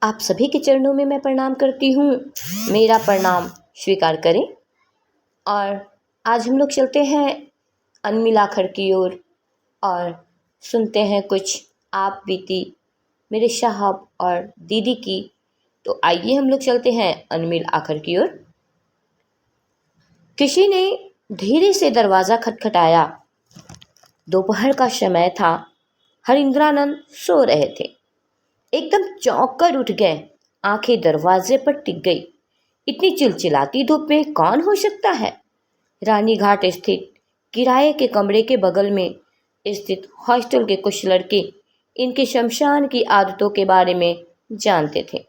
आप सभी के चरणों में मैं प्रणाम करती हूँ। मेरा प्रणाम स्वीकार करें। और आज हम लोग चलते हैं अनमिला आखर की ओर और सुनते हैं कुछ आप बीती मेरे साहब और दीदी की। तो आइए हम लोग चलते हैं अनमिल आखर की ओर। किसी ने धीरे से दरवाज़ा खटखटाया। दोपहर का समय था। हरिंद्रानंद सो रहे थे। एकदम चौंक कर उठ गए। आंखें दरवाजे पर टिक गई। इतनी चिलचिलाती धूप में कौन हो सकता है? रानी घाट स्थित किराए के कमरे के बगल में स्थित हॉस्टल के कुछ लड़के इनके शमशान की आदतों के बारे में जानते थे।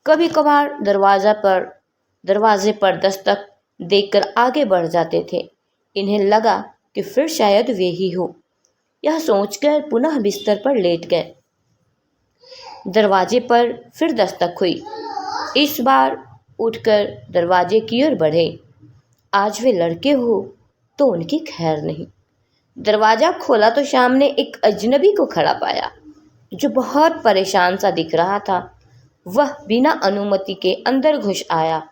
कभी कभार दरवाजे पर दस्तक देखकर आगे बढ़ जाते थे। इन्हें लगा कि फिर शायद वे ही हो। यह सोचकर पुनः बिस्तर पर लेट गए। दरवाजे पर फिर दस्तक हुई। इस बार उठकर दरवाजे की ओर बढ़े। आज वे लड़के हो तो उनकी खैर नहीं। दरवाजा खोला तो सामने एक अजनबी को खड़ा पाया जो बहुत परेशान सा दिख रहा था। वह बिना अनुमति के अंदर घुस आया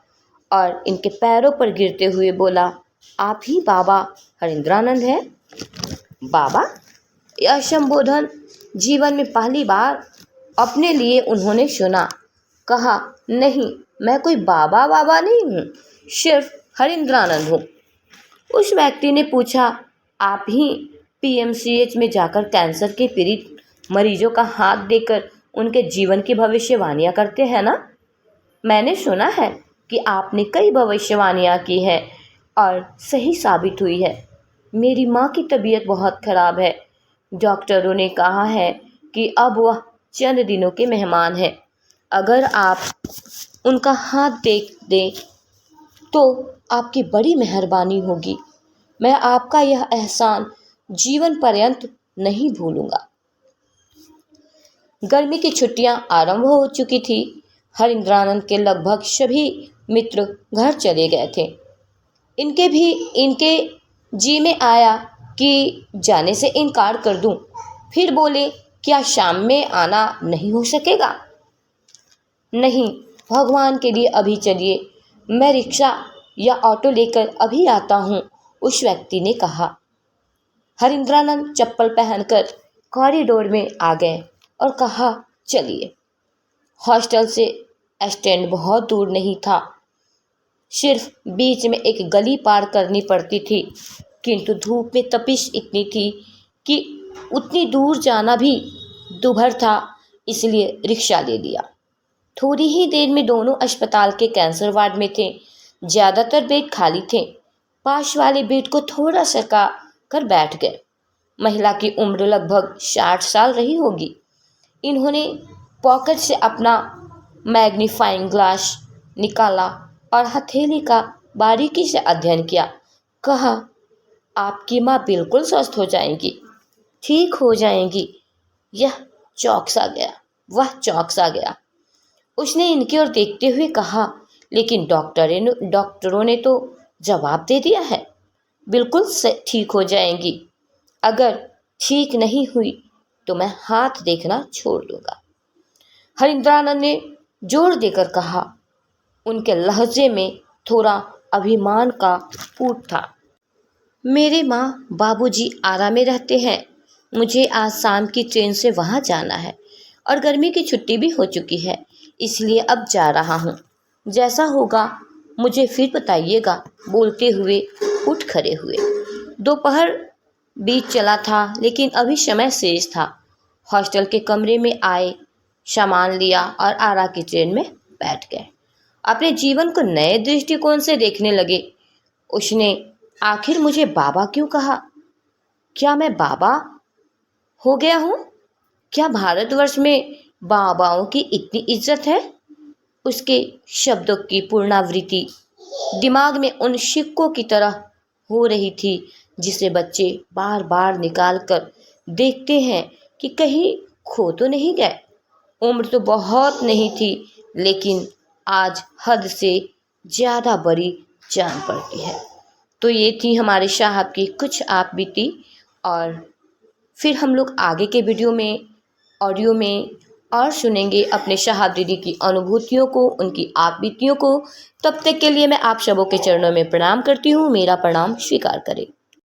और इनके पैरों पर गिरते हुए बोला, आप ही बाबा हरिंद्रानंद हैं? बाबा? यह संबोधन जीवन में पहली बार अपने लिए उन्होंने सुना। कहा, नहीं, मैं कोई बाबा नहीं हूँ, सिर्फ हरिंद्रानंद हूँ। उस व्यक्ति ने पूछा, आप ही पीएमसीएच में जाकर कैंसर के पीड़ित मरीजों का हाथ देकर उनके जीवन की भविष्यवाणियाँ करते हैं ना? मैंने सुना है कि आपने कई भविष्यवाणियाँ की हैं और सही साबित हुई है। मेरी माँ की तबीयत बहुत खराब है। डॉक्टरों ने कहा है कि अब वह चंद दिनों के मेहमान हैं। अगर आप उनका हाथ देख दें तो आपकी बड़ी मेहरबानी होगी। मैं आपका यह एहसान जीवन पर्यंत नहीं भूलूंगा। गर्मी की छुट्टियां आरंभ हो चुकी थी। हरिंद्रानंद के लगभग सभी मित्र घर चले गए थे। इनके जी में आया कि जाने से इनकार कर दूं। फिर बोले, क्या शाम में आना नहीं हो सकेगा? नहीं, भगवान के लिए अभी चलिए, मैं रिक्शा या ऑटो लेकर अभी आता हूँ, उस व्यक्ति ने कहा। हरिंद्रानंद चप्पल पहनकर कॉरिडोर में आ गए और कहा, चलिए। हॉस्टल से स्टैंड बहुत दूर नहीं था, सिर्फ बीच में एक गली पार करनी पड़ती थी, किंतु धूप में तपिश इतनी थी कि उतनी दूर जाना भी दूभर था, इसलिए रिक्शा ले लिया। थोड़ी ही देर में दोनों अस्पताल के कैंसर वार्ड में थे। ज़्यादातर बेड खाली थे। पास वाले बेड को थोड़ा सरका कर बैठ गए। महिला की उम्र लगभग 60 साल रही होगी। इन्होंने पॉकेट से अपना मैग्नीफाइंग ग्लास निकाला और हथेली का बारीकी से अध्ययन किया। कहा, आपकी माँ बिल्कुल स्वस्थ हो जाएंगी, ठीक हो जाएंगी। वह चौंक सा गया। उसने इनकी ओर देखते हुए कहा, लेकिन डॉक्टरों ने तो जवाब दे दिया है, बिल्कुल ठीक हो जाएंगी। अगर ठीक नहीं हुई तो मैं हाथ देखना छोड़ दूंगा। हरिंद्रानंद ने जोर देकर कहा। उनके लहजे में थोड़ा अभिमान का फूट था। मेरे माँ बाबूजी आरा में रहते हैं। मुझे आज शाम की ट्रेन से वहाँ जाना है और गर्मी की छुट्टी भी हो चुकी है, इसलिए अब जा रहा हूँ। जैसा होगा मुझे फिर बताइएगा, बोलते हुए उठ खड़े हुए। दोपहर बीत चला था, लेकिन अभी समय शेष था। हॉस्टल के कमरे में आए, सामान लिया और आरा की ट्रेन में बैठ गए। अपने जीवन को नए दृष्टिकोण से देखने लगे। उसने आखिर मुझे बाबा क्यों कहा? क्या मैं बाबा हो गया हूँ? क्या भारतवर्ष में बाबाओं की इतनी इज्जत है? उसके शब्दों की पुनरावृत्ति दिमाग में उन सिक्कों की तरह हो रही थी जिसे बच्चे बार बार निकाल कर देखते हैं कि कहीं खो तो नहीं गए। उम्र तो बहुत नहीं थी, लेकिन आज हद से ज़्यादा बड़ी जान पड़ती है। तो ये थी हमारे साहब की कुछ आप बीती। और फिर हम लोग आगे के वीडियो में ऑडियो में और सुनेंगे अपने शहादृदी की अनुभूतियों को, उनकी आपबीतियों को। तब तक के लिए मैं आप सबों के चरणों में प्रणाम करती हूँ। मेरा प्रणाम स्वीकार करें।